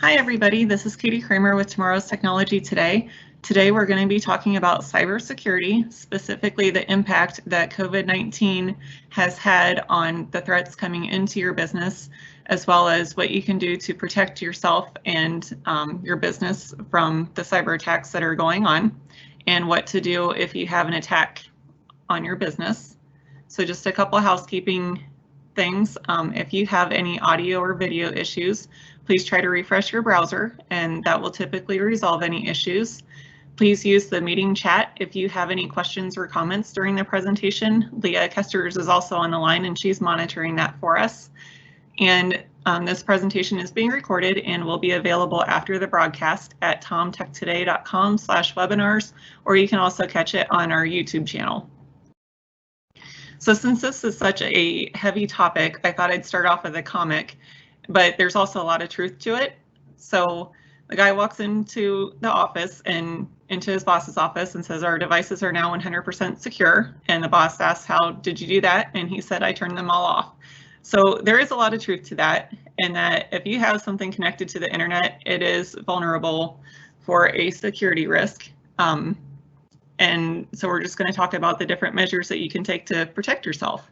Hi everybody, this is Katie Kramer with Tomorrow's Technology Today. Today we're going to be talking about cybersecurity, specifically the impact that COVID-19 has had on the threats coming into your business, as well as what you can do to protect yourself and your business from the cyber attacks that are going on, and what to do if you have an attack on your business. So just a couple of housekeeping things. If you have any audio or video issues, please try to refresh your browser, and that will typically resolve any issues. Please use the meeting chat if you have any questions or comments during the presentation. Leah Kesters is also on the line, and she's monitoring that for us. And this presentation is being recorded and will be available after the broadcast at tomtechtoday.com/webinars, or you can also catch it on our YouTube channel. So since this is such a heavy topic, I thought I'd start off with a comic, but there's also a lot of truth to it. So the guy walks into the office and into his boss's office and says, "Our devices are now 100% secure." And the boss asks, "How did you do that?" And he said, "I turned them all off." So there is a lot of truth to that, and that if you have something connected to the internet, it is vulnerable for a security risk. And so we're just going to talk about the different measures that you can take to protect yourself.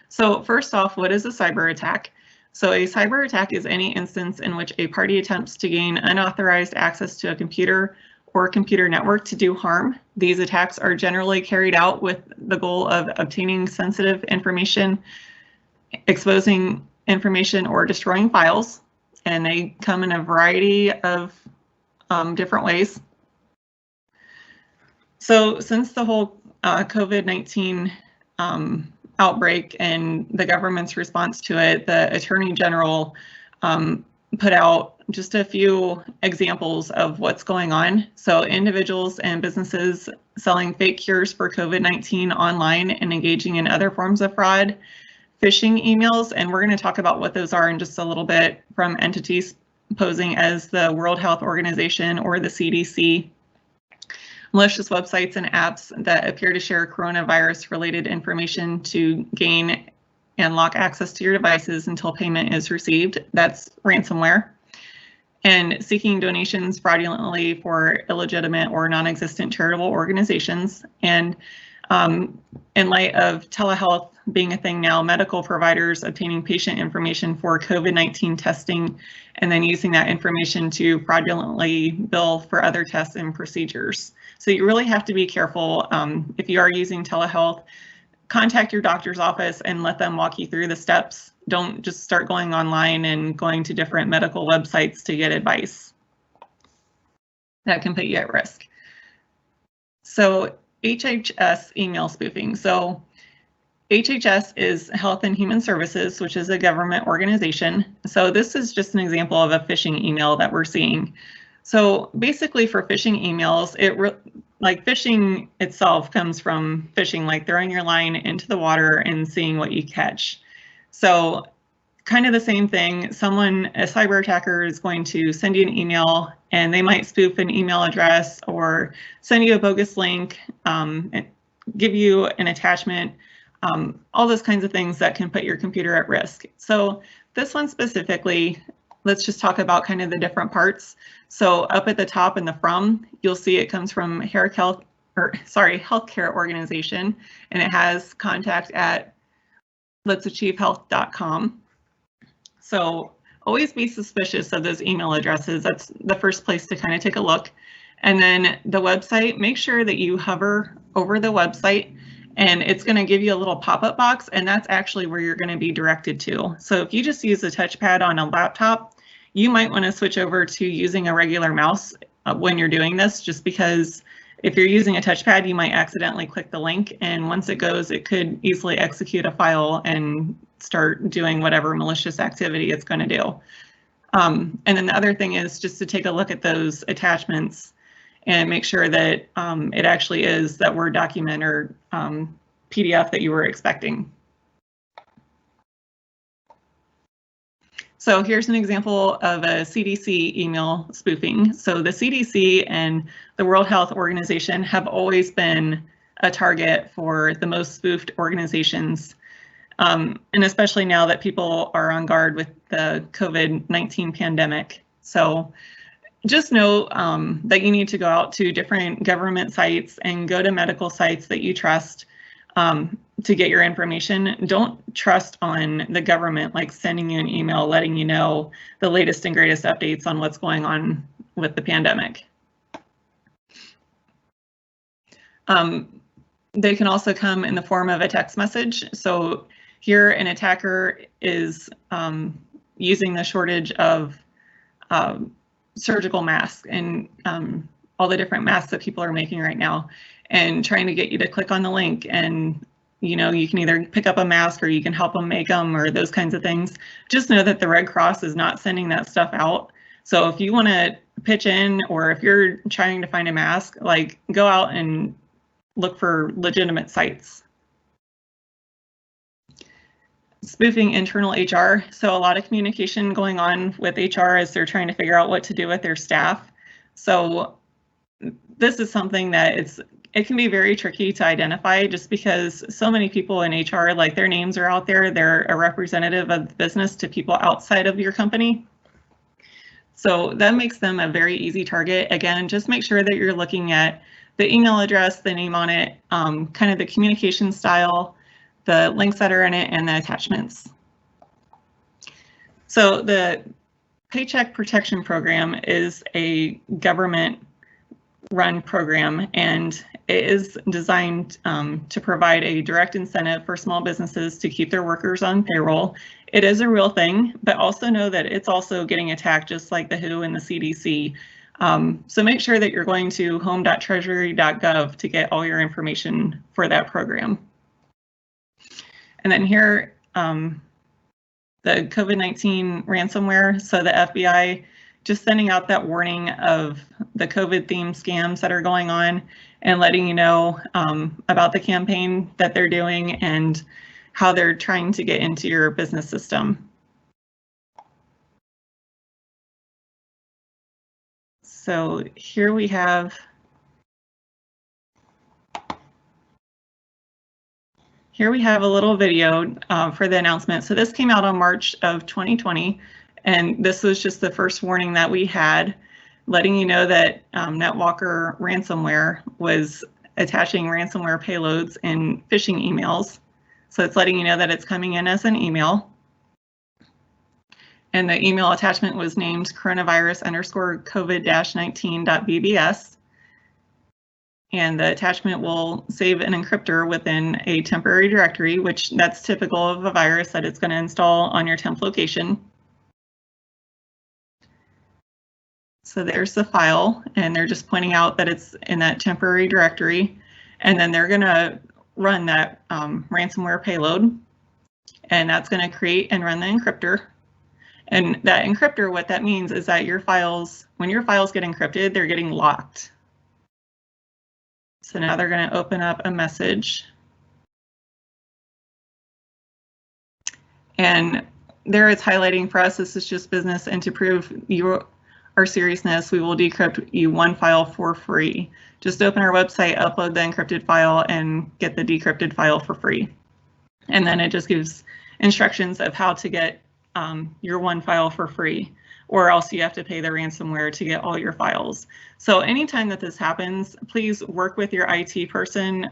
So first off, what is a cyber attack? So a cyber attack is any instance in which a party attempts to gain unauthorized access to a computer or computer network to do harm. These attacks are generally carried out with the goal of obtaining sensitive information, exposing information, or destroying files. And they come in a variety of different ways. So since the whole COVID-19 outbreak and the government's response to it, the Attorney General put out just a few examples of what's going on. So individuals and businesses selling fake cures for COVID-19 online and engaging in other forms of fraud, phishing emails, and we're going to talk about what those are in just a little bit, from entities posing as the World Health Organization or the CDC, malicious websites and apps that appear to share coronavirus-related information to gain and lock access to your devices until payment is received. That's ransomware. And seeking donations fraudulently for illegitimate or non-existent charitable organizations. And in light of telehealth being a thing now, medical providers obtaining patient information for COVID-19 testing and then using that information to fraudulently bill for other tests and procedures. So you really have to be careful. If you are using telehealth, contact your doctor's office and let them walk you through the steps. Don't just start going online and going to different medical websites to get advice. That can put you at risk. So HHS email spoofing. So HHS is Health and Human Services, which is a government organization. So this is just an example of a phishing email that we're seeing. So basically for phishing emails, like phishing itself comes from fishing, like throwing your line into the water and seeing what you catch. So kind of the same thing. A cyber attacker is going to send you an email, and they might spoof an email address or send you a bogus link, and give you an attachment, all those kinds of things that can put your computer at risk. So this one specifically, let's just talk about kind of the different parts. So up at the top in the from, you'll see it comes from healthcare organization, and it has contact at letsachievehealth.com. So always be suspicious of those email addresses. That's the first place to kind of take a look. And then the website, make sure that you hover over the website, and it's going to give you a little pop-up box, and that's actually where you're going to be directed to. So if you just use a touchpad on a laptop, you might want to switch over to using a regular mouse when you're doing this, just because if you're using a touchpad, you might accidentally click the link, and once it goes, it could easily execute a file and start doing whatever malicious activity it's going to do. And then the other thing is just to take a look at those attachments and make sure that it actually is that Word document or PDF that you were expecting. So here's an example of a CDC email spoofing. So the CDC and the World Health Organization have always been a target for the most spoofed organizations. And especially now that people are on guard with the COVID-19 pandemic. So just know that you need to go out to different government sites and go to medical sites that you trust to get your information. Don't trust on the government, like sending you an email letting you know the latest and greatest updates on what's going on with the pandemic. They can also come in the form of a text message. So here an attacker is using the shortage of surgical masks and all the different masks that people are making right now, and trying to get you to click on the link, and you can either pick up a mask or you can help them make them, or those kinds of things. Just know that the Red Cross is not sending that stuff out. So if you want to pitch in, or if you're trying to find a mask, like, go out and look for legitimate sites. Spoofing internal HR. So a lot of communication going on with HR as they're trying to figure out what to do with their staff. So this is something that it can be very tricky to identify, just because so many people in HR, like, their names are out there. They're a representative of the business to people outside of your company. So that makes them a very easy target. Again, just make sure that you're looking at the email address, the name on it, kind of the communication style, the links that are in it, and the attachments. So the Paycheck Protection Program is a government-run program, and it is designed to provide a direct incentive for small businesses to keep their workers on payroll. It is a real thing, but also know that it's also getting attacked, just like the WHO and the CDC. So make sure that you're going to home.treasury.gov to get all your information for that program. And then here, the COVID-19 ransomware. So the FBI just sending out that warning of the COVID-themed scams that are going on, and letting you know about the campaign that they're doing and how they're trying to get into your business system. So here we have a little video for the announcement. So this came out on March of 2020, and this was just the first warning that we had, letting you know that NetWalker ransomware was attaching ransomware payloads in phishing emails. So it's letting you know that it's coming in as an email. And the email attachment was named coronavirus_COVID-19.bbs. And the attachment will save an encryptor within a temporary directory, which that's typical of a virus, that it's going to install on your temp location. So there's the file, and they're just pointing out that it's in that temporary directory. And then they're going to run that ransomware payload, and that's going to create and run the encryptor. And that encryptor, what that means is that your files, when your files get encrypted, they're getting locked. So now they're going to open up a message. And there it's highlighting for us, this is just business, and to prove our seriousness, we will decrypt you one file for free. Just open our website, upload the encrypted file, and get the decrypted file for free. And then it just gives instructions of how to get your one file for free, or else you have to pay the ransomware to get all your files. So anytime that this happens, please work with your IT person,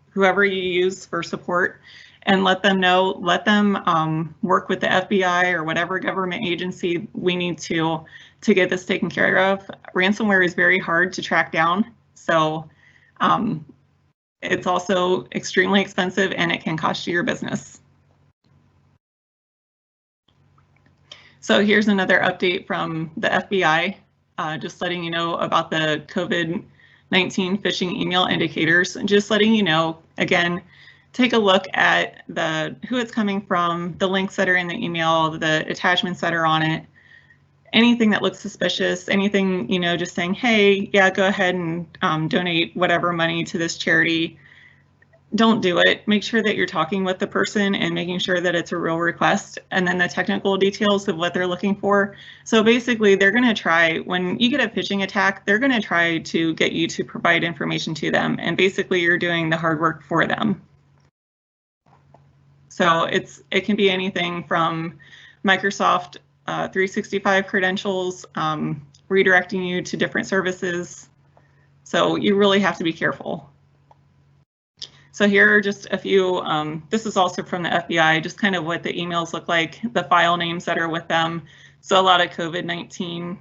whoever you use for support, and let them know, let them work with the FBI or whatever government agency we need to get this taken care of. Ransomware is very hard to track down, so it's also extremely expensive, and it can cost you your business. So here's another update from the FBI, just letting you know about the COVID-19 phishing email indicators, and just letting you know, again, take a look at who it's coming from, the links that are in the email, the attachments that are on it, anything that looks suspicious, anything, just saying, hey, yeah, go ahead and donate whatever money to this charity. Don't do it. Make sure that you're talking with the person and making sure that it's a real request, and then the technical details of what they're looking for. So basically, they're going to try, when you get a phishing attack, they're going to try to get you to provide information to them, and basically you're doing the hard work for them. So it can be anything from Microsoft 365 credentials, redirecting you to different services. So you really have to be careful. So here are just a few, this is also from the FBI, just kind of what the emails look like, the file names that are with them. So a lot of COVID-19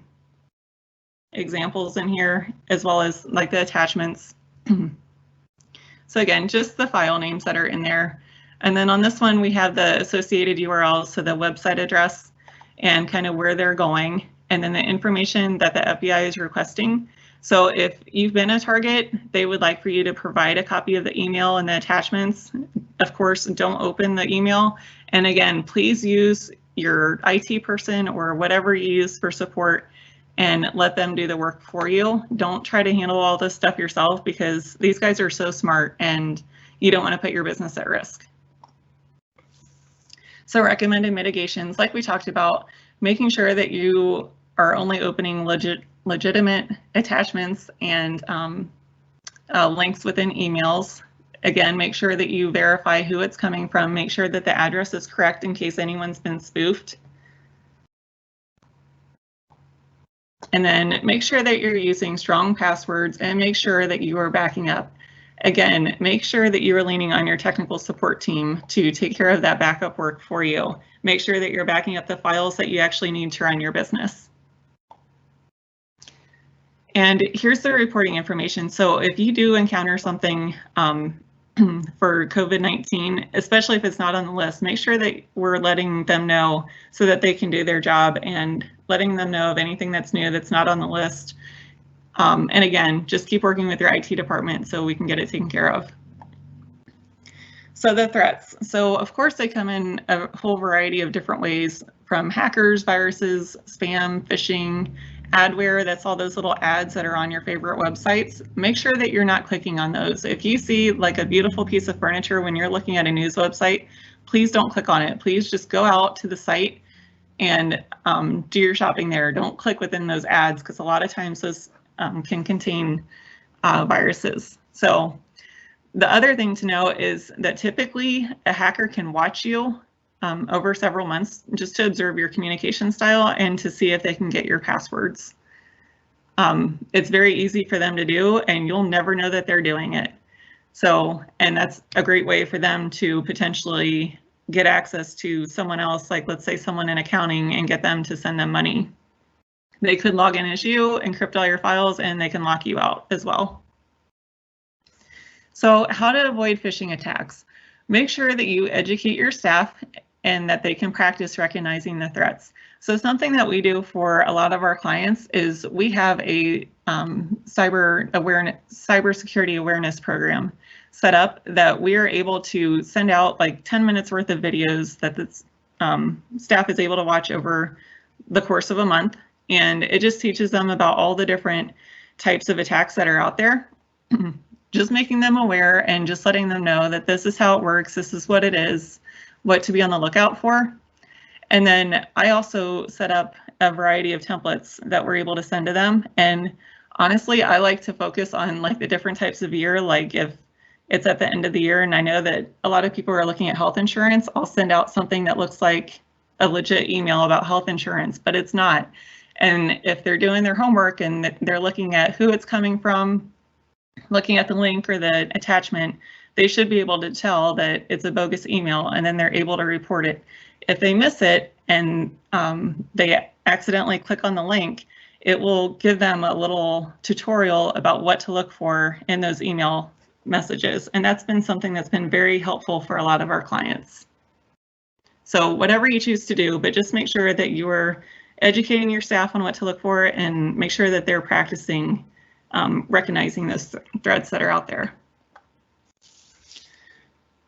examples in here, as well as like the attachments. So again, just the file names that are in there. And then on this one, we have the associated URLs, so the website address and kind of where they're going, and then the information that the FBI is requesting. So if you've been a target, they would like for you to provide a copy of the email and the attachments. Of course, don't open the email. And again, please use your IT person or whatever you use for support and let them do the work for you. Don't try to handle all this stuff yourself, because these guys are so smart and you don't want to put your business at risk. So recommended mitigations, like we talked about, making sure that you are only opening legitimate attachments and links within emails. Again, make sure that you verify who it's coming from, make sure that the address is correct in case anyone's been spoofed. And then make sure that you're using strong passwords and make sure that you are backing up. Again, make sure that you are leaning on your technical support team to take care of that backup work for you. Make sure that you're backing up the files that you actually need to run your business. And here's the reporting information. So if you do encounter something for COVID-19, especially if it's not on the list, make sure that we're letting them know so that they can do their job, and letting them know of anything that's new that's not on the list. And again, just keep working with your IT department so we can get it taken care of. So the threats. So of course they come in a whole variety of different ways, from hackers, viruses, spam, phishing, adware. That's all those little ads that are on your favorite websites. Make sure that you're not clicking on those. If you see like a beautiful piece of furniture when you're looking at a news website, please don't click on it. Please just go out to the site and do your shopping there. Don't click within those ads, because a lot of times those can contain viruses. So the other thing to know is that typically a hacker can watch you over several months just to observe your communication style and to see if they can get your passwords. It's very easy for them to do, and you'll never know that they're doing it. So, and that's a great way for them to potentially get access to someone else, like let's say someone in accounting, and get them to send them money. They could log in as you, encrypt all your files, and they can lock you out as well. So how to avoid phishing attacks. Make sure that you educate your staff and that they can practice recognizing the threats. So something that we do for a lot of our clients is we have a cybersecurity awareness program set up that we are able to send out like 10 minutes worth of videos that the staff is able to watch over the course of a month. And it just teaches them about all the different types of attacks that are out there. Just making them aware and just letting them know that this is how it works, this is what it is, what to be on the lookout for. And then I also set up a variety of templates that we're able to send to them. And honestly, I like to focus on like the different types of year. Like if it's at the end of the year and I know that a lot of people are looking at health insurance, I'll send out something that looks like a legit email about health insurance, but it's not. And if they're doing their homework and they're looking at who it's coming from, looking at the link or the attachment, they should be able to tell that it's a bogus email, and then they're able to report it. If they miss it and they accidentally click on the link, it will give them a little tutorial about what to look for in those email messages. And that's been something that's been very helpful for a lot of our clients. So whatever you choose to do, but just make sure that you're educating your staff on what to look for and make sure that they're practicing recognizing those threats that are out there.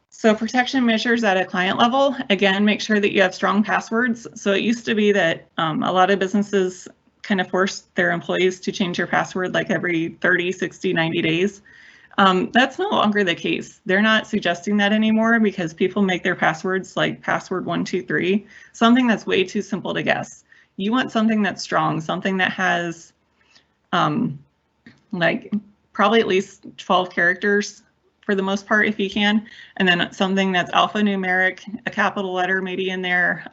So protection measures at a client level, again, make sure that you have strong passwords. So it used to be that a lot of businesses kind of forced their employees to change their password like every 30, 60, 90 days. That's no longer the case. They're not suggesting that anymore because people make their passwords like password 123, something that's way too simple to guess. You want something that's strong, something that has like probably at least 12 characters for the most part if you can, and then something that's alphanumeric, a capital letter maybe in there,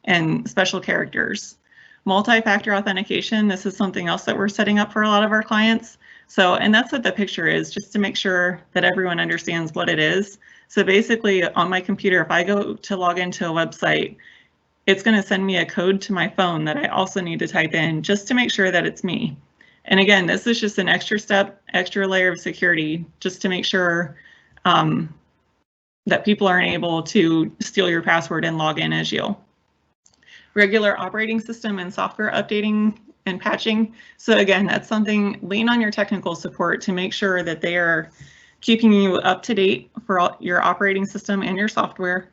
and special characters. Multi-factor authentication, this is something else that we're setting up for a lot of our clients. So, and that's what the picture is, just to make sure that everyone understands what it is. So basically on my computer, if I go to log into a website, it's going to send me a code to my phone that I also need to type in just to make sure that it's me. And again, this is just an extra step, extra layer of security, just to make sure that people aren't able to steal your password and log in as you. Regular operating system and software updating and patching. So again, that's something, lean on your technical support to make sure that they are keeping you up to date for all your operating system and your software.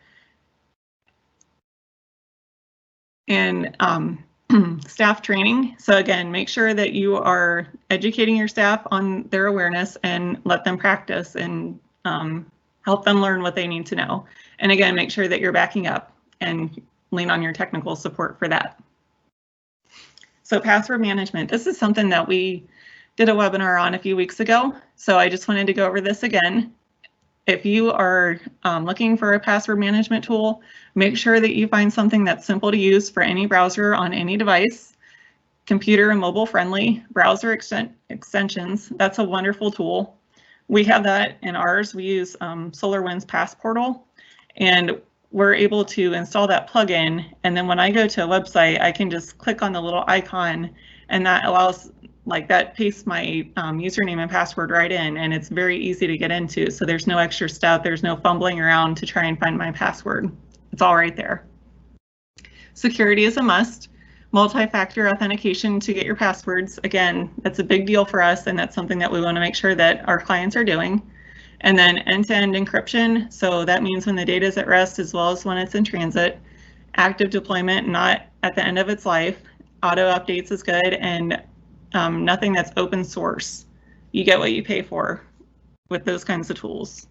And staff training. So again, make sure that you are educating your staff on their awareness and let them practice and help them learn what they need to know. And again, make sure that you're backing up and lean on your technical support for that. So password management, this is something that we did a webinar on a few weeks ago. So I just wanted to go over this again. If you are looking for a password management tool, make sure that you find something that's simple to use for any browser on any device, computer and mobile friendly, browser extensions. That's a wonderful tool. We have that in ours. We use SolarWinds Passportal, and we're able to install that plugin. And then when I go to a website, I can just click on the little icon, and that allows, like, that pastes my username and password right in, and it's very easy to get into. So there's no extra step. There's no fumbling around to try and find my password. It's all right there. Security is a must. Multi-factor authentication to get your passwords. Again, that's a big deal for us, and that's something that we want to make sure that our clients are doing. And then end-to-end encryption. So that means when the data is at rest as well as when it's in transit. Active deployment, not at the end of its life. Auto updates is good, and nothing that's open source. You get what you pay for with those kinds of tools.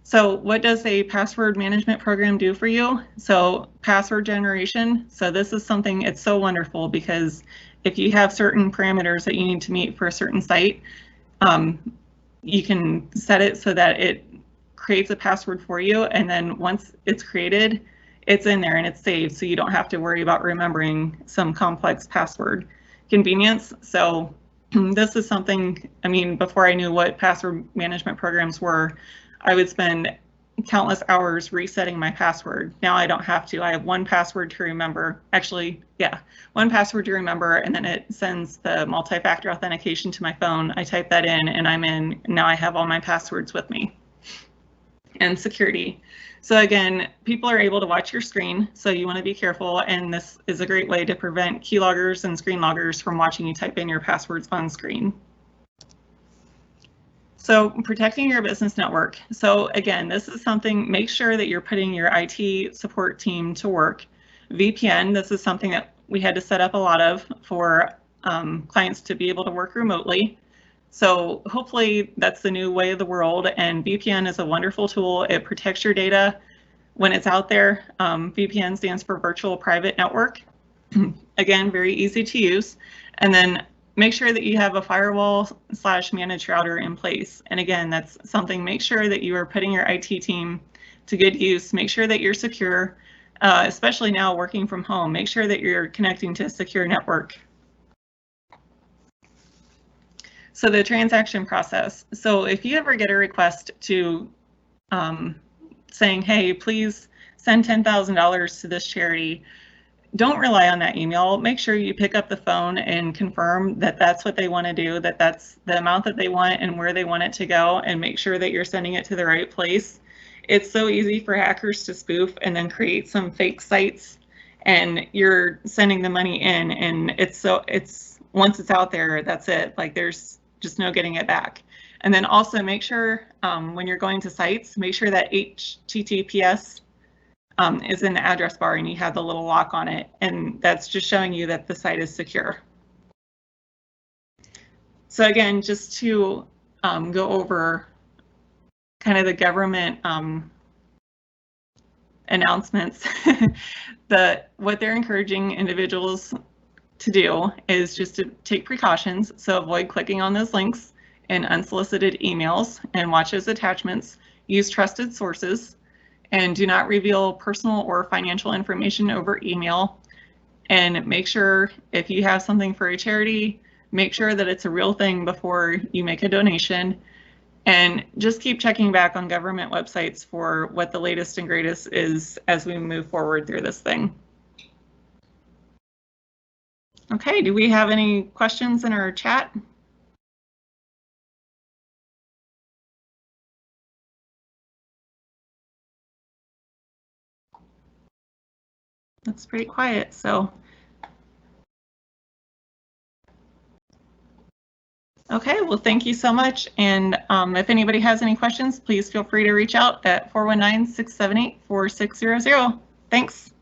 So what does a password management program do for you? So password generation. So this is something, it's so wonderful, because if you have certain parameters that you need to meet for a certain site, you can set it so that it creates a password for you, and then once it's created, it's in there and it's saved, so you don't have to worry about remembering some complex password. Convenience. So this is something, I mean, before I knew what password management programs were, I would spend countless hours resetting my password. Now I don't have to. I have one password to remember. Actually, yeah, one password to remember, and then it sends the multi-factor authentication to my phone. I type that in and I'm in. Now I have all my passwords with me. And security. So again, people are able to watch your screen, so you want to be careful, and this is a great way to prevent keyloggers and screen loggers from watching you type in your passwords on screen. So protecting your business network. So again, this is something, make sure that you're putting your IT support team to work. VPN, this is something that we had to set up a lot of for clients to be able to work remotely. So hopefully that's the new way of the world, and VPN is a wonderful tool. It protects your data when it's out there. VPN stands for Virtual Private Network. Again, very easy to use. And then make sure that you have a firewall/managed router in place. And again, that's something, make sure that you are putting your IT team to good use. Make sure that you're secure, especially now working from home. Make sure that you're connecting to a secure network. So the transaction process. So if you ever get a request to saying, hey, please send $10,000 to this charity, don't rely on that email. Make sure you pick up the phone and confirm that that's what they want to do, that that's the amount that they want and where they want it to go, and make sure that you're sending it to the right place. It's so easy for hackers to spoof and then create some fake sites, and you're sending the money in, and it's once it's out there, that's it. Like, there's just no getting it back. And then also make sure when you're going to sites, make sure that HTTPS is in the address bar and you have the little lock on it, and that's just showing you that the site is secure. So again, just to go over kind of the government announcements, what they're encouraging individuals to do is just to take precautions. So avoid clicking on those links. in unsolicited emails and watch as attachments. Use trusted sources and do not reveal personal or financial information over email. And make sure if you have something for a charity, make sure that it's a real thing before you make a donation. And just keep checking back on government websites for what the latest and greatest is as we move forward through this thing. Okay, do we have any questions in our chat? That's pretty quiet, so. Okay, well, thank you so much. And if anybody has any questions, please feel free to reach out at 419-678-4600. Thanks.